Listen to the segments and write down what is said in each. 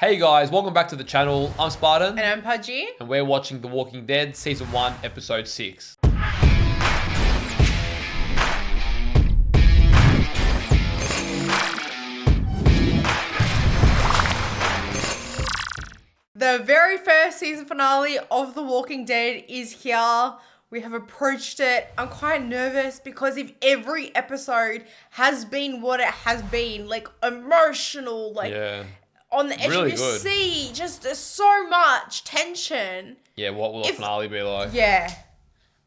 Hey guys, welcome back to the channel. I'm Spartan. And I'm Pudgey. And we're watching The Walking Dead Season 1, Episode 6. The very first season finale of The Walking Dead is here. We have approached it. I'm quite nervous because if every episode has been what it has been, like emotional, like on the edge really of your good. seat, just there's so much tension. Yeah, what will the finale be like? Yeah.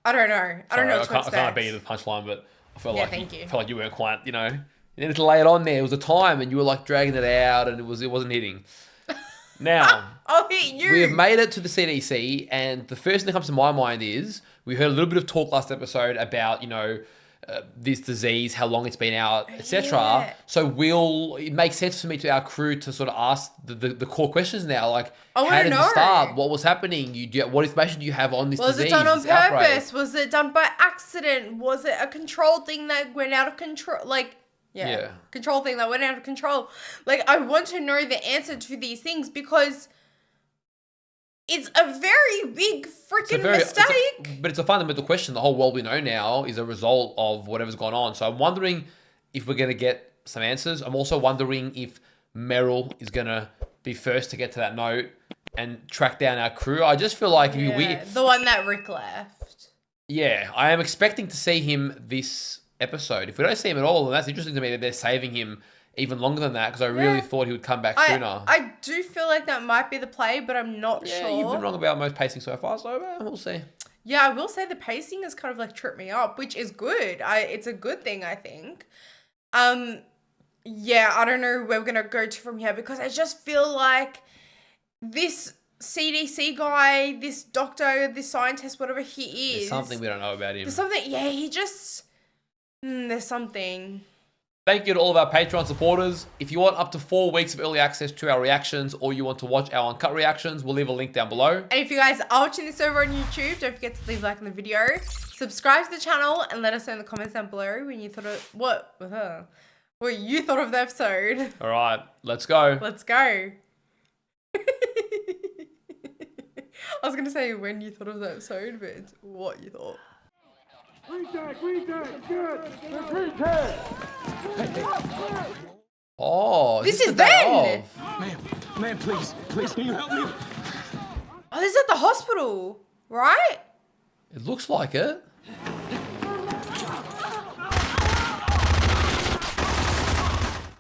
I don't know. I don't know what to expect. I can't beat you to the punchline, but I felt like you weren't quite, you needed to lay it on there. It was a time and you were like dragging it out and it wasn't hitting. Now, I'll hit you. We have made it to the CDC, and the first thing that comes to my mind is we heard a little bit of talk last episode about, this disease, how long it's been out, etc. Yeah. So it makes sense for me to our crew to sort of ask the core questions now, like how did it start? What was happening? What information do you have on this disease? Was it done on purpose? Was it done by accident? Was it a control thing that went out of control? Control thing that went out of control. Like, I want to know the answer to these things because it's a very big freaking mistake. But it's a fundamental question. The whole world we know now is a result of whatever's gone on. So I'm wondering if we're going to get some answers. I'm also wondering if Meryl is going to be first to get to that note and track down our crew. I just feel like it'd be weird. The one that Rick left. Yeah, I am expecting to see him this episode. If we don't see him at all, then that's interesting to me that they're saving him even longer than that because I really thought he would come back sooner. I do feel like that might be the play, but I'm not sure. Yeah, you've been wrong about most pacing so far, so we'll see. Yeah, I will say the pacing has kind of like tripped me up, which is good. It's a good thing, I think. Yeah, I don't know where we're going to go to from here because I just feel like this CDC guy, this doctor, this scientist, whatever he is. There's something we don't know about him. There's something, he just... there's something. Thank you to all of our Patreon supporters. If you want up to 4 weeks of early access to our reactions or you want to watch our uncut reactions, we'll leave a link down below. And if you guys are watching this over on YouTube, don't forget to leave a like on the video, subscribe to the channel, and let us know in the comments down below when you thought of what you thought of the episode. All right, let's go. Let's go. I was gonna say when you thought of the episode, but it's what you thought. Green tag, good. Green tag. Oh, this is Ben. Ma'am, please, can you help me? Oh, this is at the hospital, right? It looks like it.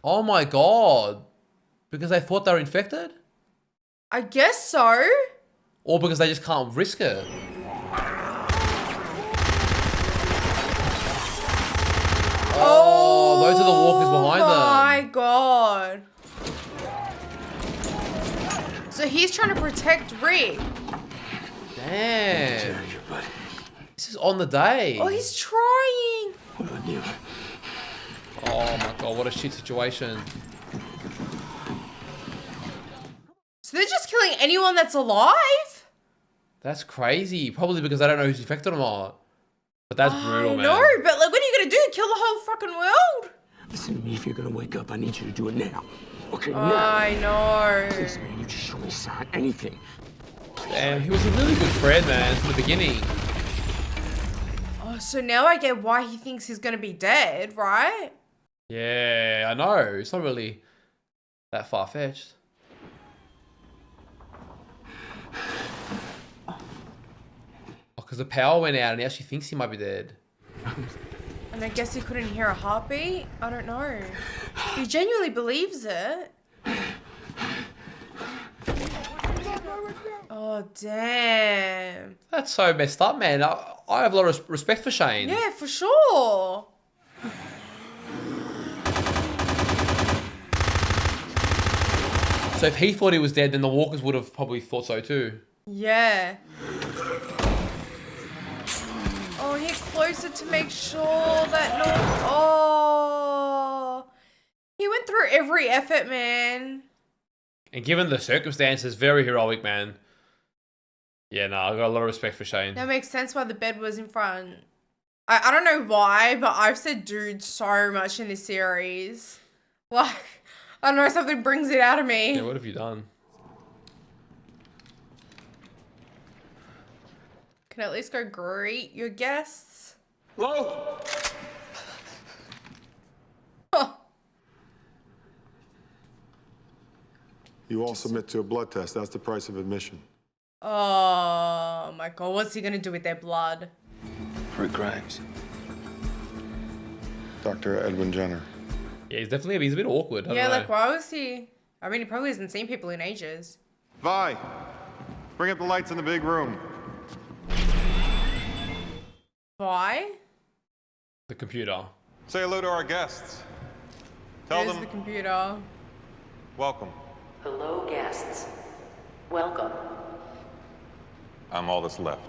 Oh my God. Because they thought they were infected? I guess so. Or because they just can't risk it? Oh, those are the walkers behind them. Oh my God. So he's trying to protect Rick. Damn. This is on the day. Oh, he's trying. What do I do? Oh my God, what a shit situation. So they're just killing anyone that's alive? That's crazy. Probably because they don't know who's infected or not. But that's brutal, man. No, but like, what are you gonna do? Kill the whole fucking world? Listen to me, if you're gonna wake up, I need you to do it now. Okay, now. I know. Please, man, you just show me a sign, anything. Damn, he was a really good friend, man, from the beginning. Oh, so now I get why he thinks he's gonna be dead, right? Yeah, I know. It's not really that far-fetched. Because the power went out and he actually thinks he might be dead. And I guess he couldn't hear a heartbeat? I don't know. He genuinely believes it. Oh, damn. That's so messed up, man. I have a lot of respect for Shane. Yeah, for sure. So if he thought he was dead, then the walkers would have probably thought so too. Yeah. Oh, he's closer to make sure that no... Oh. He went through every effort, man. And given the circumstances, very heroic, man. Yeah, no, I've got a lot of respect for Shane. That makes sense why the bed was in front. I don't know why, but I've said dude so much in this series. Like, I don't know, something brings it out of me. Yeah, what have you done? Can at least go greet your guests. Hello? You all submit to a blood test. That's the price of admission. Oh my god, what's he gonna do with their blood? Three crimes. Dr. Edwin Jenner. Yeah, he's a bit awkward. I don't know. Like why was he? I mean, he probably hasn't seen people in ages. Vi, bring up the lights in the big room. Why? The computer. Say hello to our guests. Tell There's them the computer. welcome. Hello, guests. Welcome. I'm all that's left.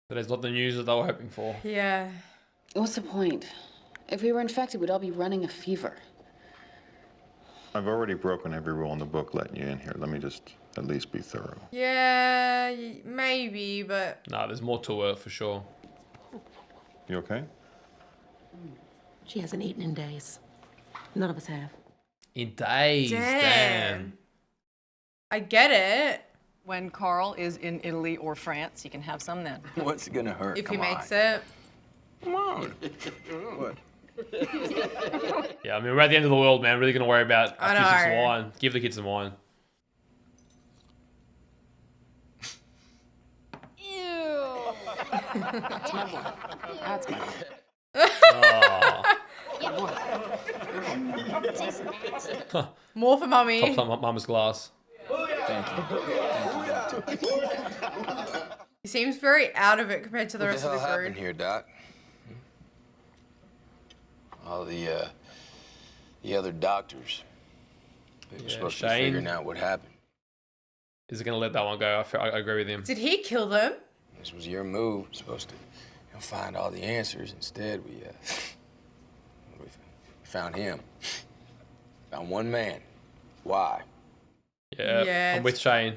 But it's not the news that they were hoping for. Yeah. What's the point? If we were infected, we'd all be running a fever. I've already broken every rule in the book letting you in here. Let me just at least be thorough. Yeah, maybe, but Nah, there's more to it for sure. You okay? She hasn't eaten in days. None of us have. In days, damn. I get it When Carl is in Italy or France, he can have some then. What's it gonna hurt? if he Come on. makes it. Come on. What? Yeah, I mean, we're at the end of the world, man. Really gonna worry about a I few sips of know. wine. Give the kids some wine. That's my More for mummy. Top mama's glass. He seems very out of it compared to the rest of the happened group. here, Doc? All the other doctors. They were supposed to be Shane. figuring out what happened. Is it gonna let that one go? I agree with him. Did he kill them? This was your move. Supposed to find all the answers. Instead, we found him. Found one man. Why? Yeah, Yeah, I'm with Shane.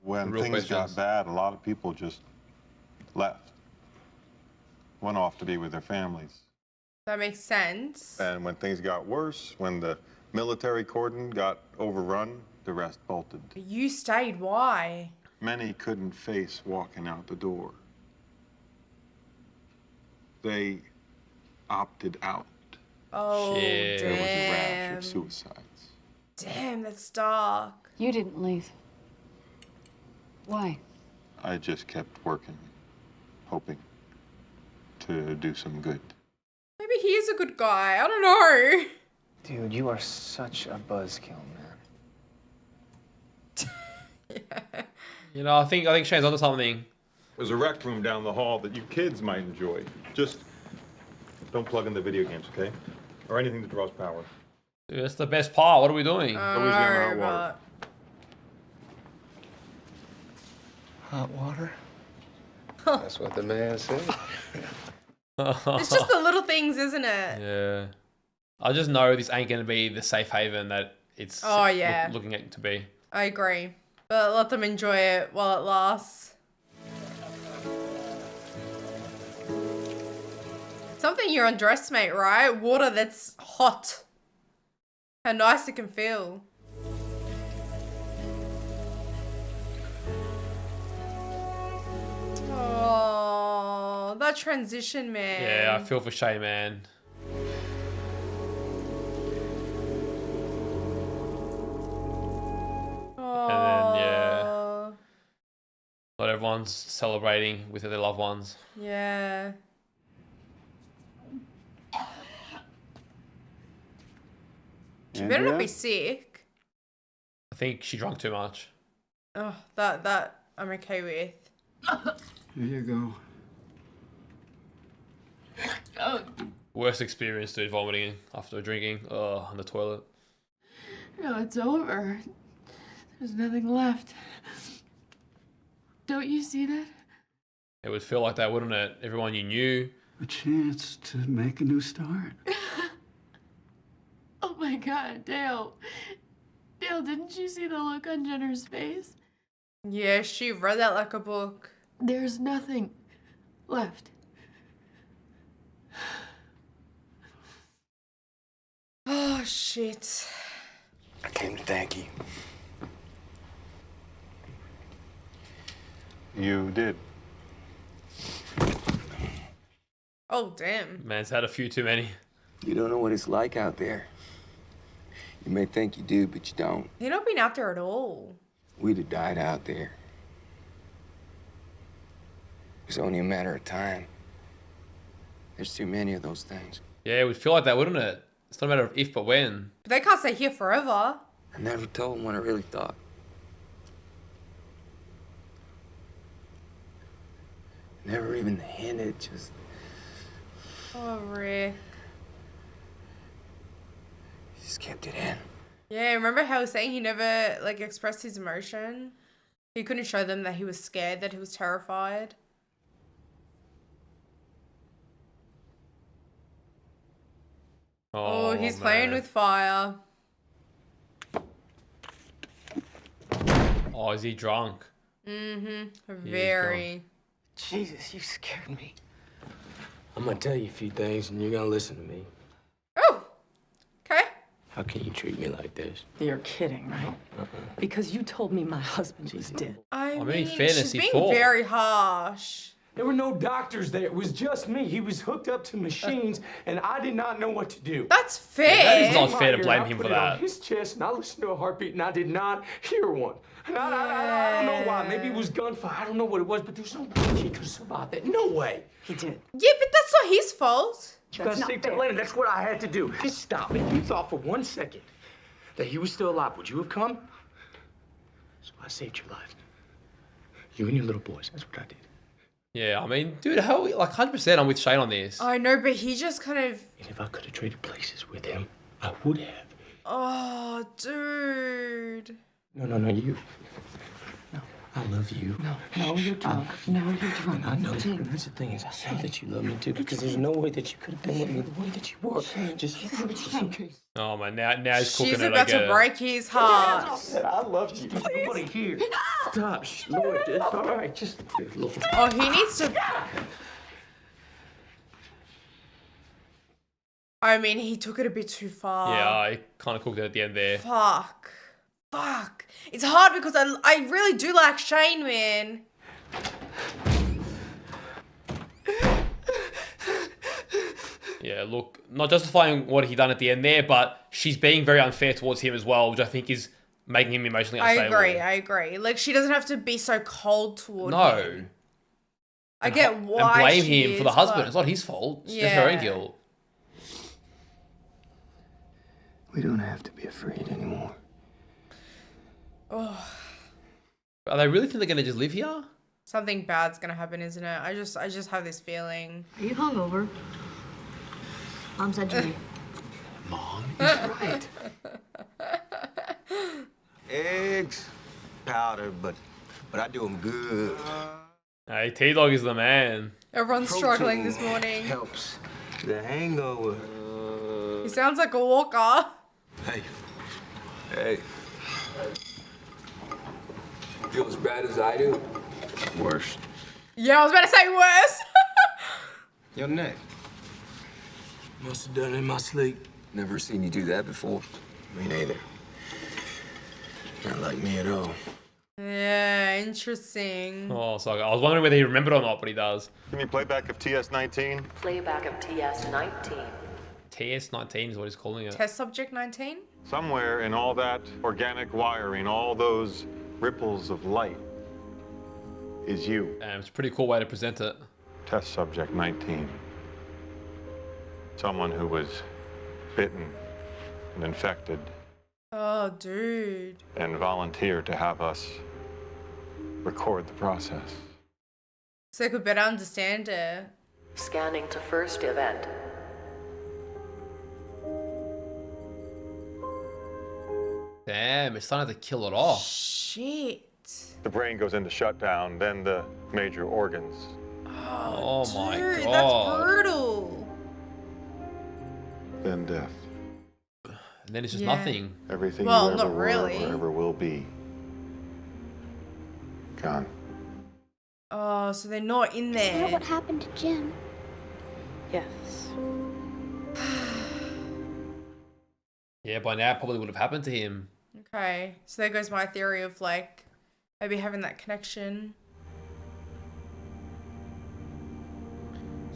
When Real things questions. got bad, a lot of people just left. Went off to be with their families. That makes sense. And when things got worse, when the military cordon got overrun, the rest bolted. But you stayed. Why? Many couldn't face walking out the door. They opted out. Oh, Shit. There was a rash damn. of suicides. Damn, that's dark. You didn't leave. Why? I just kept working, hoping to do some good. Maybe he is a good guy. I don't know. Dude, you are such a buzzkill, man. You know, I think Shane's onto something. There's a rec room down the hall that you kids might enjoy. Just don't plug in the video games, okay? Or anything that draws power. Dude, that's the best part. What are we doing? Nobody's getting hot water. Hot water? That's what the man said. It's just the little things, isn't it? Yeah. I just know this ain't gonna be the safe haven that it's Oh, yeah. looking at to be. I agree. But let them enjoy it while it lasts. Something you underestimate, right? Water that's hot. How nice it can feel. Oh, that transition, man. Yeah, I feel for Shane, man. Oh, yeah. Not everyone's celebrating with their loved ones. Yeah. She better not be sick. I think she drank too much. Oh, that I'm okay with. Here you go. Worst experience, dude, vomiting after drinking. Oh, on the toilet. No, it's over. There's nothing left. Don't you see that? It would feel like that, wouldn't it? Everyone you knew. A chance to make a new start. Oh my God, Dale. Dale, didn't you see the look on Jenner's face? Yeah, she read that like a book. There's nothing left. Oh, shit. I came to thank you. You did. Oh, damn. Man's had a few too many. You don't know what it's like out there. You may think you do, but you don't. He's not been out there at all. We'd have died out there. It's only a matter of time. There's too many of those things. Yeah, it would feel like that, wouldn't it? It's not a matter of if, but when. But they can't stay here forever. I never told him what I really thought. Never even hinted, just... Oh, Rick. Just kept it in. Yeah, remember how he was saying he never, like, expressed his emotion? He couldn't show them that he was scared, that he was terrified. Oh, he's playing with fire. Oh, is he drunk? Mm-hmm. Very. Jesus, you scared me. I'm gonna tell you a few things and you're gonna listen to me. Oh, okay. How can you treat me like this? You're kidding, right? Because you told me my husband was dead. I mean, mean, fairness, she's he being fought. very harsh. There were no doctors there. It was just me. He was hooked up to machines, and I did not know what to do. That's fair. It's not fair to I blame put him for it on that. his chest, and I listened to a heartbeat, and I did not hear one. And I don't know why. Maybe it was gunfire. I don't know what it was, but there's no way he could have survived that. No way. He did. Yeah, but that's not his fault. You gotta save that lady. That's what I had to do. Just stop. If you thought for 1 second that he was still alive, would you have come? So I saved your life. You and your little boys. That's what I did. Yeah, I mean, dude, how, like, 100% I'm with Shane on this. I know, but he just kind of... And if I could have traded places with him, I would have. Oh, dude. No, you. No, I love you. No, you're drunk. No, you're drunk. I know. Here's the thing is, I know that you love me too, because there's no way that you could have been with me the way that you were. Just it's okay. Oh, man, now he's cooking She's it, I about get to it. break his heart. I said I love you. Nobody here. Stop. Shh, Lord, it's all right. Just look. Oh, he needs to... I mean, he took it a bit too far. Yeah, I kind of cooked it at the end there. Fuck. It's hard because I really do like Shane, man. Yeah, look, not justifying what he done at the end there, but she's being very unfair towards him as well, which I think is making him emotionally unstable. I agree. Like, she doesn't have to be so cold toward him. No. I get why And blame she him for is, the husband. but- It's not his fault. It's just her own Yeah. guilt. We don't have to be afraid anymore. Oh, Are they really think they're going to just live here? something bad's gonna happen, isn't it? I just have this feeling. Are you hungover? Mom said to me. Mom is right. Eggs, powder, but I do them good. Hey, T-Dog is the man. Everyone's struggling this morning. Helps the hangover. He sounds like a walker. Hey. Feel as bad as I do? Worse. Yeah, I was about to say worse. Your neck. Must have done it in my sleep. Never seen you do that before. Me neither. Not like me at all. Yeah, interesting. Oh, so I was wondering whether he remembered or not, but he does. Give me playback of TS-19. Playback of TS-19. TS-19 is what he's calling it. Test subject 19? Somewhere in all that organic wiring, all those ripples of light, is you. It's a pretty cool way to present it. Test subject 19. Someone who was bitten and infected Oh, dude. and volunteered to have us record the process. So I could better understand it. Scanning to first event. Damn, it's starting to kill it off. Shit. The brain goes into shutdown, then the major organs. Oh my Dude, god. that's brutal. Then death. And then it's just Yeah. nothing. Everything Well, you ever not were really. or ever will be. Gone. Oh, so they're not in there. What happened to Jim? Yes. Yeah, by now it probably would have happened to him. Okay, so there goes my theory of like maybe having that connection.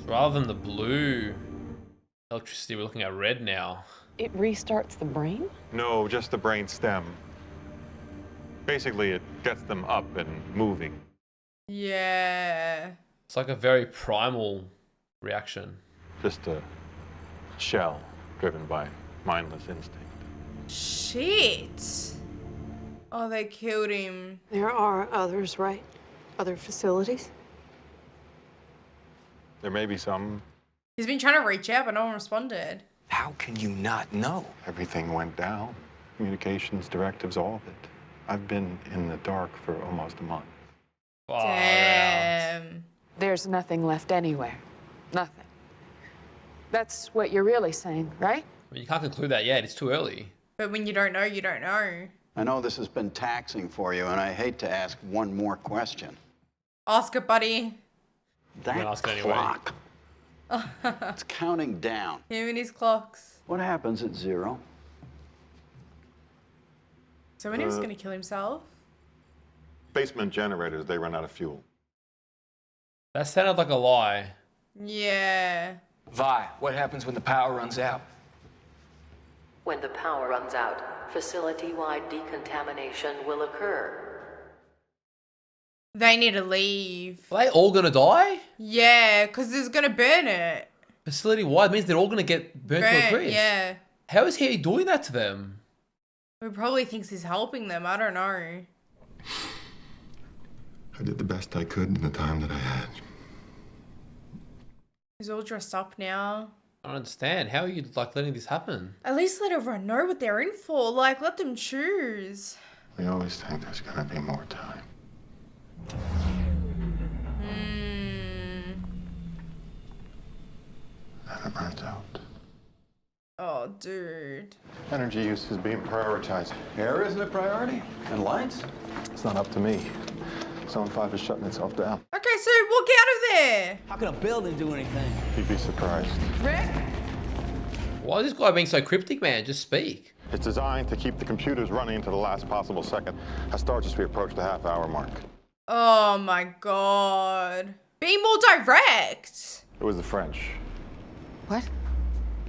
Rather than the blue electricity, we're looking at red now. It restarts the brain? No, just the brain stem. Basically, it gets them up and moving. Yeah. It's like a very primal reaction. Just a shell driven by mindless instinct. Shit. Oh, they killed him. There are others, right? Other facilities? There may be some. He's been trying to reach out, but no one responded. How can you not know? Everything went down. Communications, directives, all of it. I've been in the dark for almost a month. Damn. There's nothing left anywhere. Nothing. That's what you're really saying, right? I mean, you can't conclude that yet. It's too early. But when you don't know, you don't know. I know this has been taxing for you, and I hate to ask one more question. Ask it, buddy. That ask it clock, it's counting down. Him and his clocks. What happens at 0? So when he was going to kill himself? Basement generators, they run out of fuel. That sounded like a lie. Yeah. Vi, what happens when the power runs out? When the power runs out, facility-wide decontamination will occur. They need to leave. Are they all gonna die? Yeah, because it's going to burn it. Facility wide means they're all gonna get burnt to a crisp. Yeah. How is he doing that to them? He probably thinks he's helping them. I don't know. I did the best I could in the time that I had. He's all dressed up now. I don't understand. How are you like letting this happen? At least let everyone know what they're in for. Like, let them choose. We always think there's gonna be more time. And it runs out. Oh, dude. Energy use is being prioritized. Air isn't a priority, and lights? It's not up to me. Zone 5 is shutting itself down. Okay, so walk out of there. How can a building do anything? You'd be surprised. Rick? Why is this guy being so cryptic, man? Just speak. It's designed to keep the computers running to the last possible second. That starts as we approach the half-hour mark. Oh my god. Be more direct. It was the French. What?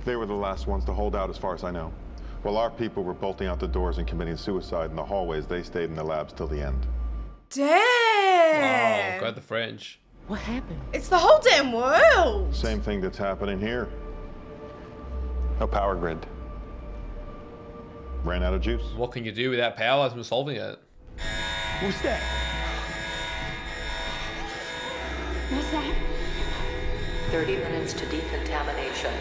They were the last ones to hold out, as far as I know. While our people were bolting out the doors and committing suicide in the hallways, they stayed in the labs till the end. Damn. Wow, go the French. What happened? It's the whole damn world. Same thing that's happening here. No power grid. Ran out of juice. What can you do without power? I'm solving it. What's that? What's that? 30 minutes to decontamination.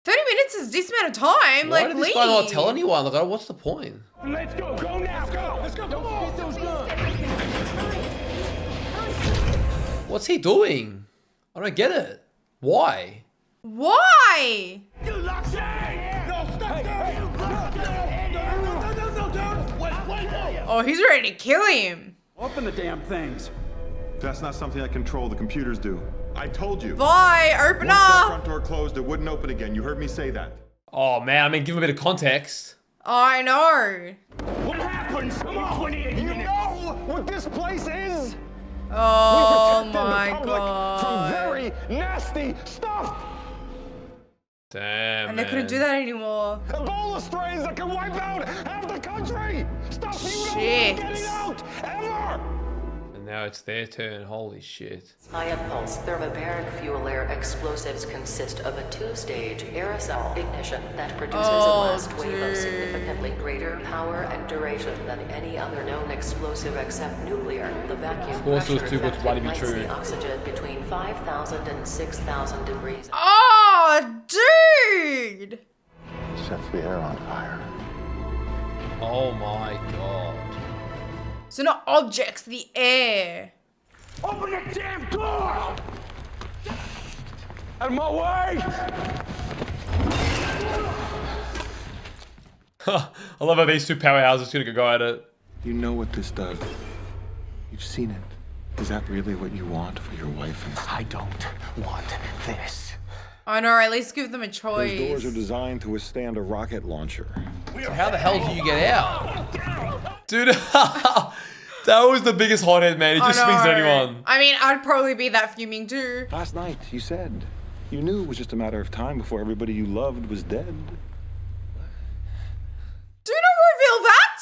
30 minutes is this amount of time. Why Like, did leave. this guy not tell anyone? Like, what's the point? Let's go. Go now. Go. Let's go. Come on. Get those guns. What's he doing? I don't get it. Why? Why? You lock that. No, stop there. No. Wait. Oh, he's ready to kill him. Open the damn things. That's not something I control. The computers do. I told you. Bye. Open Once that up. front door closed, it wouldn't open again. You heard me say that. Oh, man. I mean, give him a bit of context. I know. What happens? Come on. 28 minutes. know what this place is? Oh we my protected the public god. from very nasty stuff. Damn, And they couldn't do that anymore. Ebola strains that can wipe out half the country. Stuff you don't Shit. want getting out ever. And now it's their turn. Holy shit. High-impulse thermobaric fuel air explosives consist of a two-stage aerosol ignition that produces a blast wave of significantly greater power and duration than any other known explosive except nuclear. The vacuum Of course it was pressure too good to bloody be ignites true. the oxygen between 5,000 and 6,000 degrees. Oh, dude! Sets the air on fire. Oh my god. So not objects, the air. Open the damn door! Out of my way! I love how these two powerhouses are gonna go at it. You know what this does. You've seen it. Is that really what you want for your wife and I don't want this. I know, at least give them a choice. Those doors are designed to withstand a rocket launcher. So how the hell do you get out? Dude, Daryl was the biggest hothead, man. He just swings at anyone. I mean, I'd probably be that fuming too. Last night, you said you knew it was just a matter of time before everybody you loved was dead. Do not reveal that!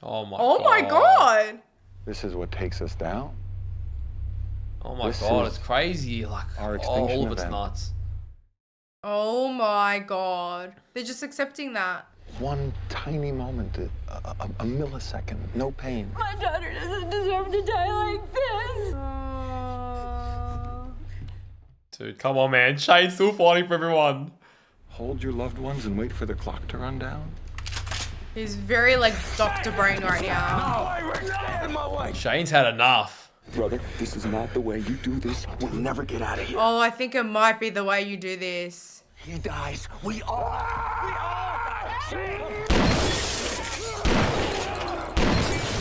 Oh my god! This is what takes us down. Oh my god, it's crazy. Like, our extinction all of it's event. nuts. Oh my god. They're just accepting that. One tiny moment, a millisecond, no pain. My daughter doesn't deserve to die like this. Dude, come on, man. Shane's still fighting for everyone. Hold your loved ones and wait for the clock to run down. He's very like Dr. Brain right now. Shane's had enough. Brother, this is not the way you do this. We'll never get out of here. Oh, I think it might be the way you do this. He dies. We all die.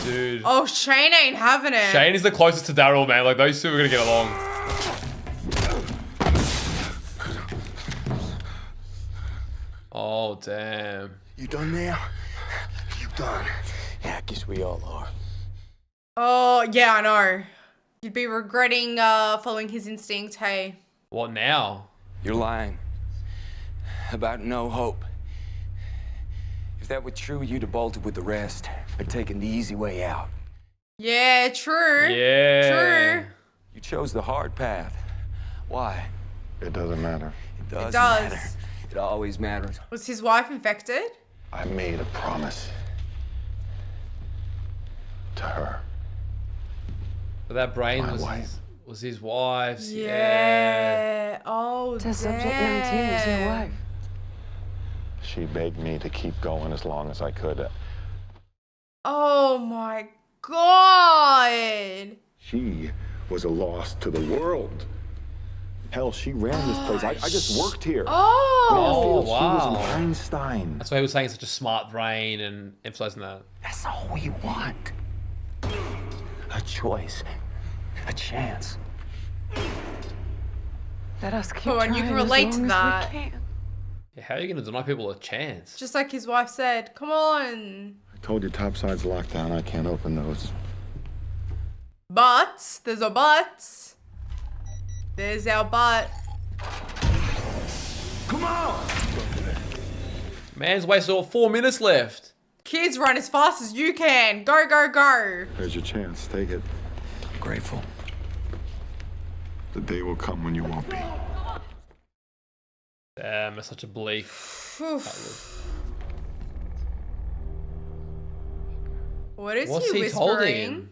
Dude. Oh, Shane ain't having it. Shane is the closest to Daryl, man. Like, those two are gonna get along. Oh, damn. You done now? You done? Yeah, I guess we all are. Oh, yeah, I know. You'd be regretting following his instinct, hey. What now? You're lying. About no hope. If that were true, you'd have bolted with the rest, or taken the easy way out. Yeah, true. Yeah. True. You chose the hard path. Why? It doesn't matter. It does. It does. Matter. It always matters. Was his wife infected? I made a promise to her. But that brain My was wife. was his wife's. Yeah. Oh, To subject 19 was your wife. She begged me to keep going as long as I could. Oh my god. She was a loss to the world. Hell, she ran this place. I just worked here. Oh. She was an Einstein. That's why he was saying such a smart brain and emphasizing that. That's all we want. A choice. A chance. Let us keep Come on, you trying can as relate to long as we that. can. Yeah, how are you gonna deny people a chance? Just like his wife said. Come on. I told you topside's locked down. I can't open those. But, there's a but. There's our but. Come on! Man's wasted all 4 minutes left. Kids, run as fast as you can. Go, go, go. There's your chance. Take it. I'm grateful. The day will come when you won't be. Damn, it's such a bleak. What is What's he he told whispering? him?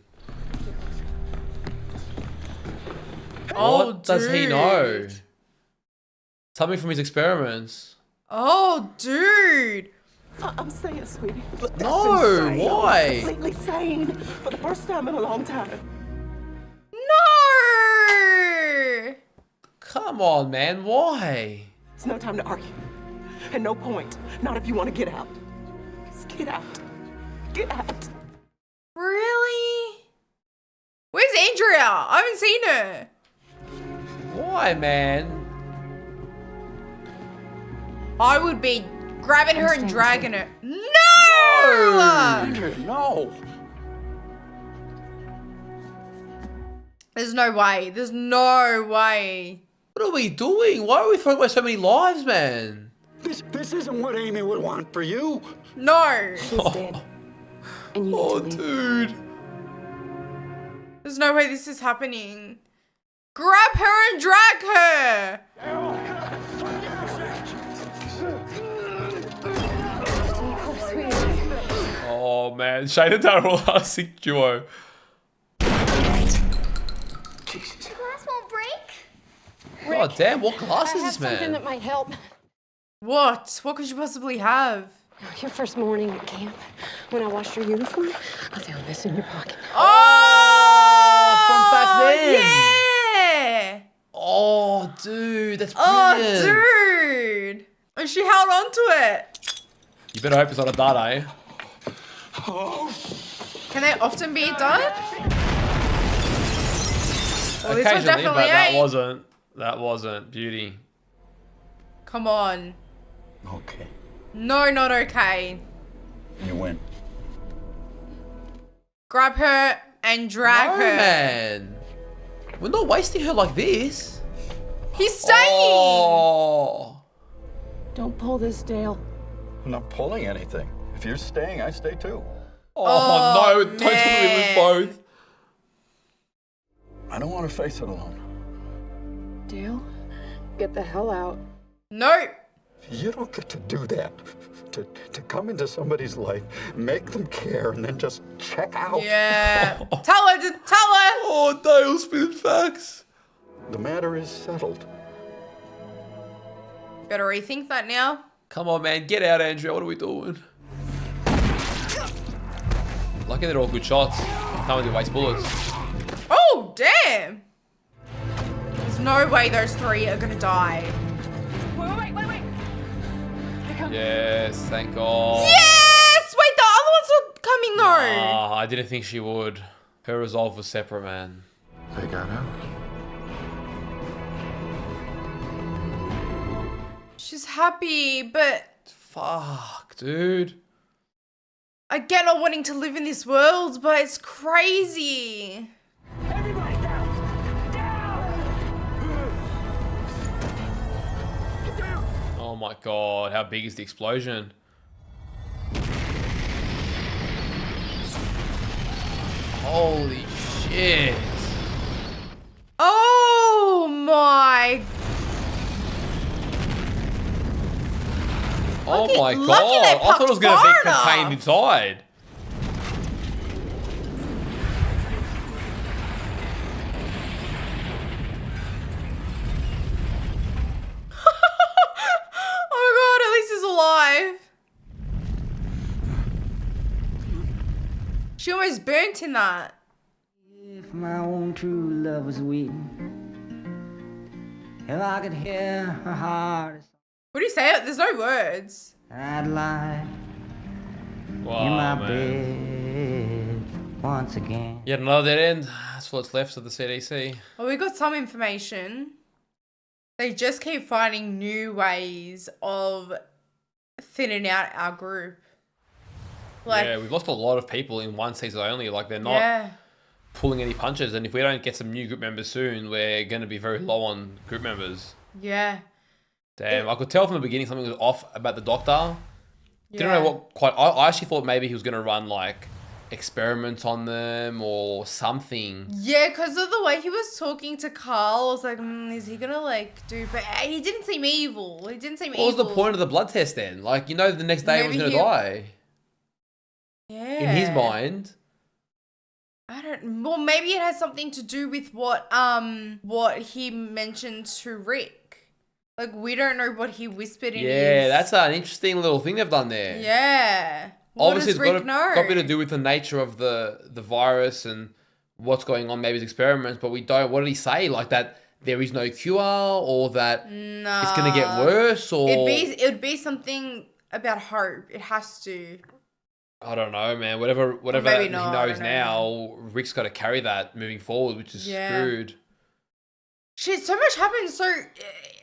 Oh, what does he know? Something from his experiments. Oh, dude. I'm saying, sweetie. But that's No, insane. why? I'm completely sane for the first time in a long time. No! Come on, man. Why? It's no time to argue. And no point. Not if you want to get out. Just get out. Get out. Really? Where's Andrea? I haven't seen her. Why, man? I would be grabbing her and dragging her. No! Andrea, no. There's no way. There's no way. What are we doing? Why are we throwing away so many lives, man? This isn't what Amy would want for you. No. She's dead. And you Oh, need to leave. dude. There's no way this is happening. Grab her and drag her. Oh, man. Shane and Daryl are a sick duo. Glass won't break? God damn, what glass is I have this, something man? that might help. What? What could you possibly have? Your first morning at camp, when I washed your uniform, I found this in your pocket. Oh! From back then. Yeah! Oh, dude, that's Oh, brilliant. dude! And she held on to it. You better hope it's not a dud, eh? Can they often be done? Well, this one Occasionally, definitely but that ain't. wasn't beauty. Come on. Okay, No, not okay. you win. Grab her, and drag her. Man. We're not wasting her like this. He's staying. Oh. Don't pull this, Dale. I'm not pulling anything. If you're staying, I stay too. Oh no, don't tell me we lose both. I don't want to face it alone. Dale, get the hell out. No. You don't get to do that. To come into somebody's life, make them care, and then just check out. Yeah. Tell her. Oh, Dale spinning facts. The matter is settled. Better rethink that now. Come on, man. Get out, Andrea. What are we doing? Lucky they're all good shots. Can't really waste bullets. Oh, damn. There's no way those three are going to die. Wait. Yes, thank God. Yes! Wait, the other one's not coming though. I didn't think she would. Her resolve was separate, man. They got out. She's happy, but... Fuck, dude. I get not wanting to live in this world, but it's crazy. Everybody down! Oh my God, how big is the explosion? Holy shit. Oh my... Oh my lucky God, they I thought it was going to parked be far contained enough. inside. Oh my God, at least he's alive. She almost burnt in that. If my own true love was waiting, if I could hear her heart, What do you say? There's no words. I'd lie Wow, in my man. bed once again. Yet another dead end. That's what's left of the CDC. Well, we got some information. They just keep finding new ways of thinning out our group. Like, Yeah, we've lost a lot of people in one season only. Like, they're not pulling any punches. And if we don't get some new group members soon, we're going to be very low on group members. Yeah. Damn, I could tell from the beginning something was off about the doctor. Didn't Yeah. know what quite. I actually thought maybe he was going to run like experiments on them or something. Yeah, because of the way he was talking to Carl, I was like, is he gonna like do? But he didn't seem evil. He didn't seem evil. What was the point of the blood test then? Like, you know, the next day he was Maybe going to die. Yeah. In his mind. I don't. Well, maybe it has something to do with what he mentioned to Rick. Like, we don't know what he whispered in Yeah, his... that's an interesting little thing they've done there. Yeah. What Obviously, does it's Rick know? got a bit to do with the nature of the virus and what's going on, maybe his experiments, but we don't. What did he say? Like that there is no cure, or that it's going to get worse, or It'd be something about hope. It has to. I don't know, man. Whatever maybe he not, I knows don't know. now, Rick's got to carry that moving forward, which is screwed. Shit, so much happened. So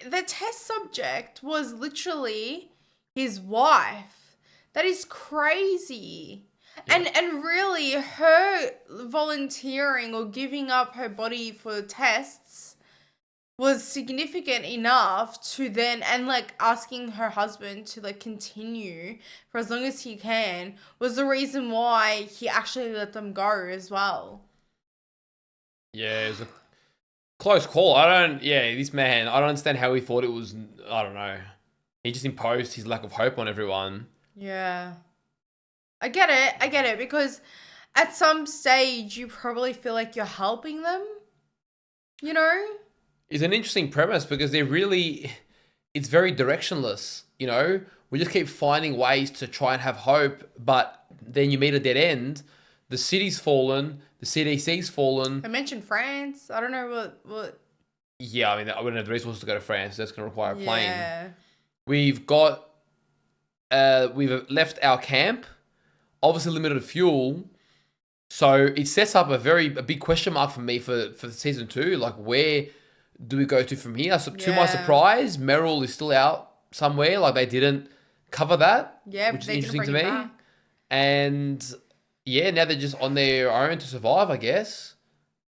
the test subject was literally his wife. That is crazy. And really, her volunteering or giving up her body for tests was significant enough to then, and like asking her husband to like continue for as long as he can, was the reason why he actually let them go as well. Yeah, it was a close call. This man, I don't understand how he thought it was. I don't know. He just imposed his lack of hope on everyone. Yeah. I get it, because at some stage you probably feel like you're helping them, you know? It's an interesting premise because it's very directionless, you know? We just keep finding ways to try and have hope, but then you meet a dead end. The city's fallen, the CDC's fallen. I mentioned France. I don't know what... Yeah, I mean, I wouldn't have the resources to go to France. That's going to require a plane. Yeah. We've left our camp, obviously limited fuel. So it sets up a big question mark for me for season 2. Like, where do we go to from here? So to my surprise, Meryl is still out somewhere. Like, they didn't cover that, Yeah, which is they didn't interesting to bring me. it back. And yeah, now they're just on their own to survive, I guess.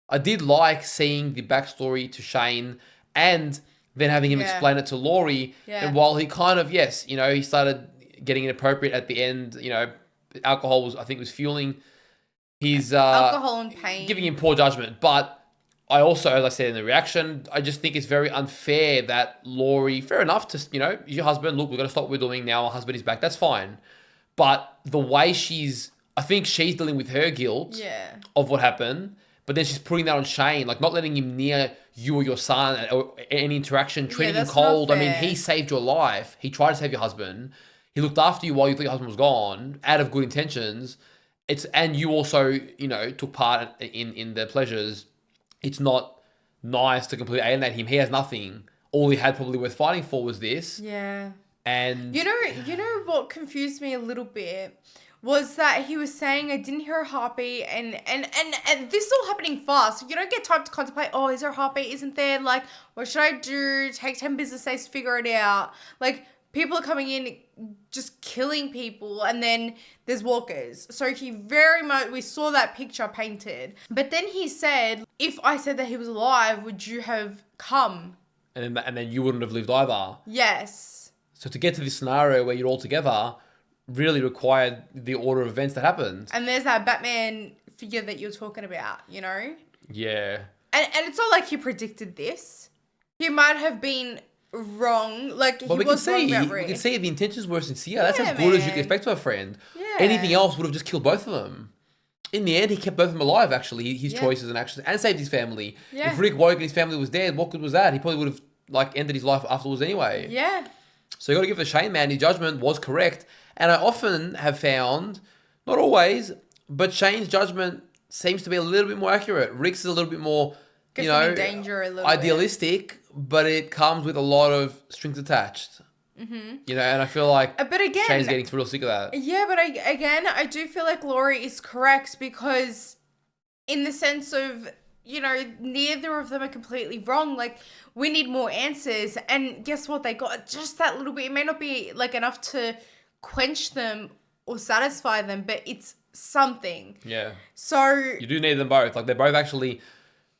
I did like seeing the backstory to Shane and then having him explain it to Laurie. Yeah. And while he kind of, yes, you know, he started getting inappropriate at the end, you know, alcohol was, I think, was fueling his... alcohol and pain. Giving him poor judgment. But I also, as I said in the reaction, I just think it's very unfair that Laurie, fair enough to, you know, your husband, look, we're going to stop what we're doing now, our husband is back, that's fine. But the way I think she's dealing with her guilt of what happened, but then she's putting that on Shane, like not letting him near you or your son or any interaction, treating him cold. I mean, he saved your life. He tried to save your husband. He looked after you while you thought your husband was gone, out of good intentions. And you also, you know, took part in the pleasures. It's not nice to completely alienate him. He has nothing. All he had probably worth fighting for was this. Yeah. And you know what confused me a little bit was that he was saying I didn't hear a heartbeat and this is all happening fast. You don't get time to contemplate, oh, is there a heartbeat? Isn't there? Like, what should I do? Take 10 business days to figure it out. Like, people are coming in just killing people and then there's walkers. So we saw that picture painted. But then he said, if I said that he was alive, would you have come? And then you wouldn't have lived either. Yes. So to get to this scenario where you're all together really required the order of events that happened. And there's that Batman figure that you're talking about, you know? Yeah. And it's not like he predicted this. He might have been wrong. Like, but he was wrong about Rick. We can see the intentions were sincere. That's as good as you can expect to a friend. Yeah. Anything else would have just killed both of them. In the end, he kept both of them alive, actually, his choices and actions, and saved his family. Yeah. If Rick woke and his family was dead, what good was that? He probably would have, like, ended his life afterwards anyway. Yeah. So you got to give the Shane man, his judgment was correct. And I often have found, not always, but Shane's judgment seems to be a little bit more accurate. Rick's is a little bit more, you know, in danger a little idealistic, but it comes with a lot of strings attached. Mm-hmm. You know, and I feel like but again, Shane's getting real sick of that. Yeah, but I do feel like Laurie is correct because in the sense of, you know, neither of them are completely wrong. Like, we need more answers. And guess what? They got just that little bit. It may not be, like, enough to quench them or satisfy them, but it's something. Yeah. So you do need them both. Like, they're both actually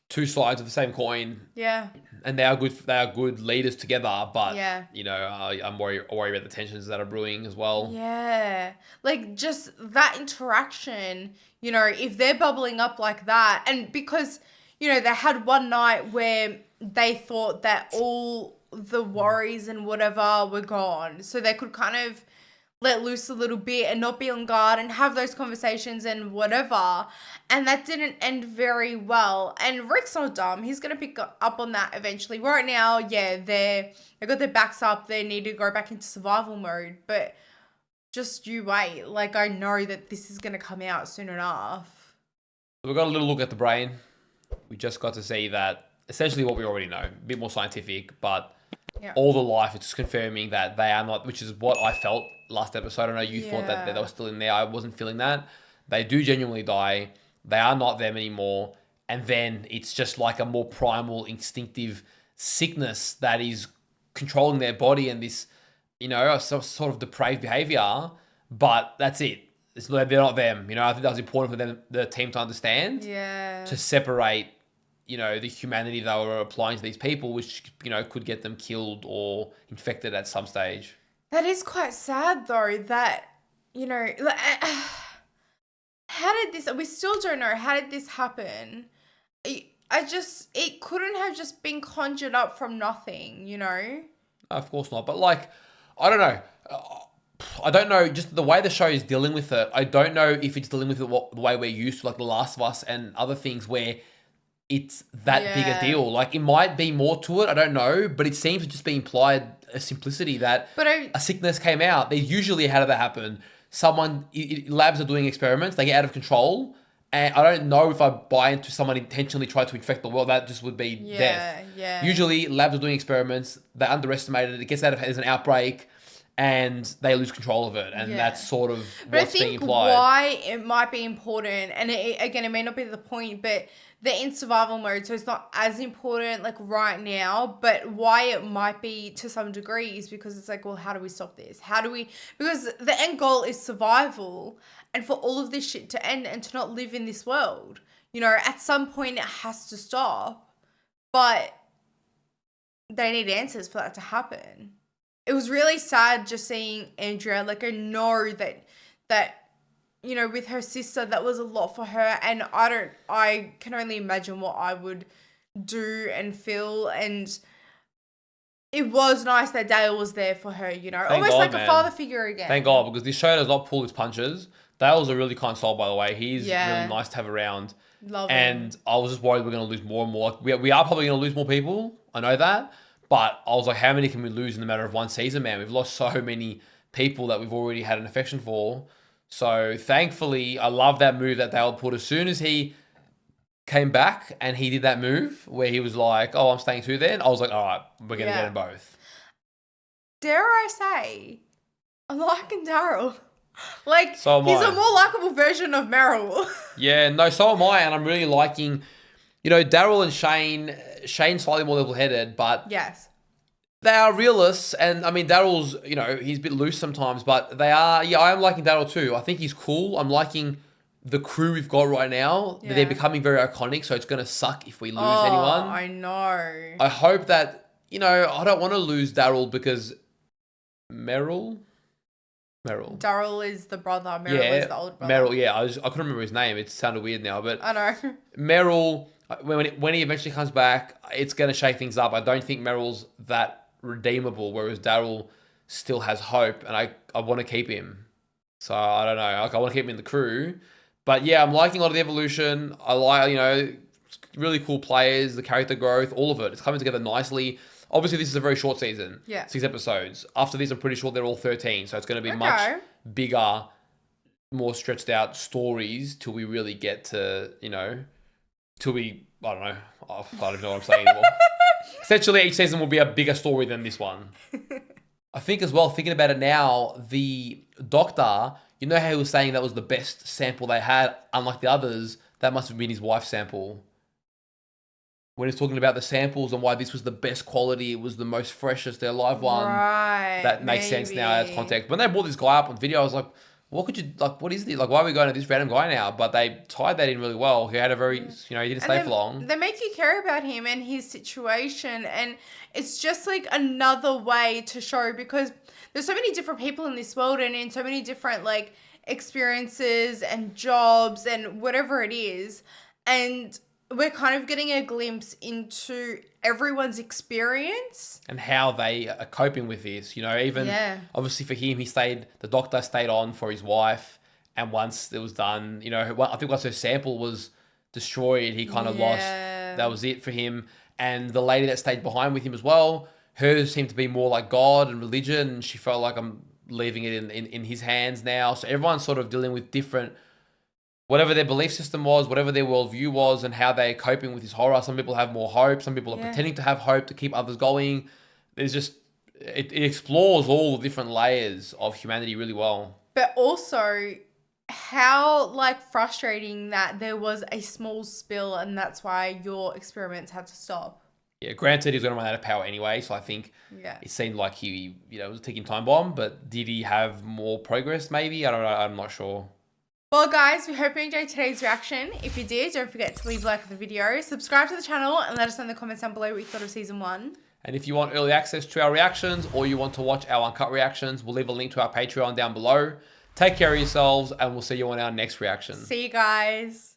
two sides of the same coin. Yeah. And they are good leaders together, but yeah. You know, I'm worried about the tensions that are brewing as well. Yeah. Like, just that interaction, you know, if they're bubbling up like that, and because, you know, they had one night where they thought that all the worries and whatever were gone, so they could kind of let loose a little bit and not be on guard and have those conversations and whatever. And that didn't end very well. And Rick's not dumb. He's going to pick up on that eventually. Right now, yeah, they got their backs up. They need to go back into survival mode. But just you wait. Like, I know that this is going to come out soon enough. So we've got a little look at the brain. We just got to see that essentially what we already know. A bit more scientific, but all the life, it's just confirming that they are not, which is what I felt last episode. I know you thought that they were still in there. I wasn't feeling that. They do genuinely die. They are not them anymore. And then it's just like a more primal, instinctive sickness that is controlling their body and this, you know, sort of depraved behavior. But that's it. They're not them. You know, I think that was important for them, the team, to understand. Yeah. To separate, you know, the humanity they were applying to these people, which, you know, could get them killed or infected at some stage. That is quite sad, though, that, you know, how did this, we still don't know, how did this happen? It couldn't have just been conjured up from nothing, you know? Of course not. But, like, I don't know. I don't know, just the way the show is dealing with it, I don't know if it's dealing with it the way we're used to, like The Last of Us and other things where it's that big a deal. Like, it might be more to it, I don't know, but it seems to just be implied a simplicity that a sickness came out. They usually, how did that happen? Labs are doing experiments, they get out of control, and I don't know if I buy into someone intentionally tried to infect the world. That just would be death. Yeah. Usually, labs are doing experiments, they underestimate it, it gets out of as an outbreak, and they lose control of it, and that's sort of what's being implied. Why it might be important, and again, it may not be the point, but they're in survival mode, so it's not as important, like, right now, but why it might be to some degree is because it's like, well, how do we stop this? Because the end goal is survival, and for all of this shit to end and to not live in this world. You know, at some point it has to stop, but they need answers for that to happen. It was really sad just seeing Andrea. Like, I know that you know, with her sister, that was a lot for her, and I can only imagine what I would do and feel. And it was nice that Dale was there for her, you know, Thank almost God, like man. a father figure again. Thank God, because this show does not pull its punches. Dale's a really kind soul, by the way. He's Yeah. really nice to have around. Love And him. I was just worried we're going to lose more and more. We are probably going to lose more people. I know that. But I was like, how many can we lose in the matter of one season, man? We've lost so many people that we've already had an affection for. So thankfully, I love that move that Dale put. As soon as he came back and he did that move where he was like, oh, I'm staying too then, I was like, all right, we're going to get them both. Dare I say, I'm liking Daryl. Like, So am he's I. a more likable version of Meryl. Yeah, no, so am I. And I'm really liking, you know, Daryl and Shane. Shane's slightly more level-headed, but Yes. they are realists. And I mean, Daryl's, you know, he's a bit loose sometimes, but they are, yeah, I am liking Daryl too. I think he's cool. I'm liking the crew we've got right now. Yeah. They're becoming very iconic, so it's going to suck if we lose Oh, anyone. I know. I hope that, you know, I don't want to lose Daryl because Meryl? Daryl is the brother. Meryl is the older brother. Meryl, yeah. I couldn't remember his name. It sounded weird now, but I know. Meryl, when he eventually comes back, it's going to shake things up. I don't think Meryl's that redeemable, whereas Daryl still has hope, and I want to keep him. So I don't know. Like, I want to keep him in the crew. But yeah, I'm liking a lot of the evolution. I like, you know, really cool players, the character growth, all of it. It's coming together nicely. Obviously, this is a very short season. Yeah. 6 episodes. After this, I'm pretty sure they're all 13. So it's going to be much bigger, more stretched out stories till we really get to, you know, till we, I don't know. I don't even know what I'm saying anymore. Essentially, each season will be a bigger story than this one. I think as well, thinking about it now, the doctor, you know how he was saying that was the best sample they had, unlike the others, that must have been his wife's sample. When he's talking about the samples and why this was the best quality, it was the most freshest, their live one. Right. That makes sense now as context. When they brought this guy up on video, I was like, what could you, like, what is this? Like, why are we going to this random guy now? But they tied that in really well. He had a very, you know, he didn't stay for long. They make you care about him and his situation, and it's just like another way to show, because there's so many different people in this world and in so many different like experiences and jobs and whatever it is, and we're kind of getting a glimpse into everyone's experience And how they are coping with this, you know, even obviously for him, the doctor stayed on for his wife. And once it was done, you know, I think once her sample was destroyed, he kind of lost, that was it for him. And the lady that stayed behind with him as well, hers seemed to be more like God and religion. And she felt like, I'm leaving it in his hands now. So everyone's sort of dealing with different, whatever their belief system was, whatever their worldview was, and how they're coping with this horror. Some people have more hope. Some people are pretending to have hope to keep others going. There's just, it explores all the different layers of humanity really well. But also how like frustrating that there was a small spill and that's why your experiments had to stop. Yeah, granted, he's going to run out of power anyway, so I think it seemed like he, you know, was a ticking time bomb, but did he have more progress maybe? I don't know, I'm not sure. Well, guys, we hope you enjoyed today's reaction. If you did, don't forget to leave a like on the video, subscribe to the channel, and let us know in the comments down below what you thought of season 1. And if you want early access to our reactions, or you want to watch our uncut reactions, we'll leave a link to our Patreon down below. Take care of yourselves, and we'll see you on our next reaction. See you guys.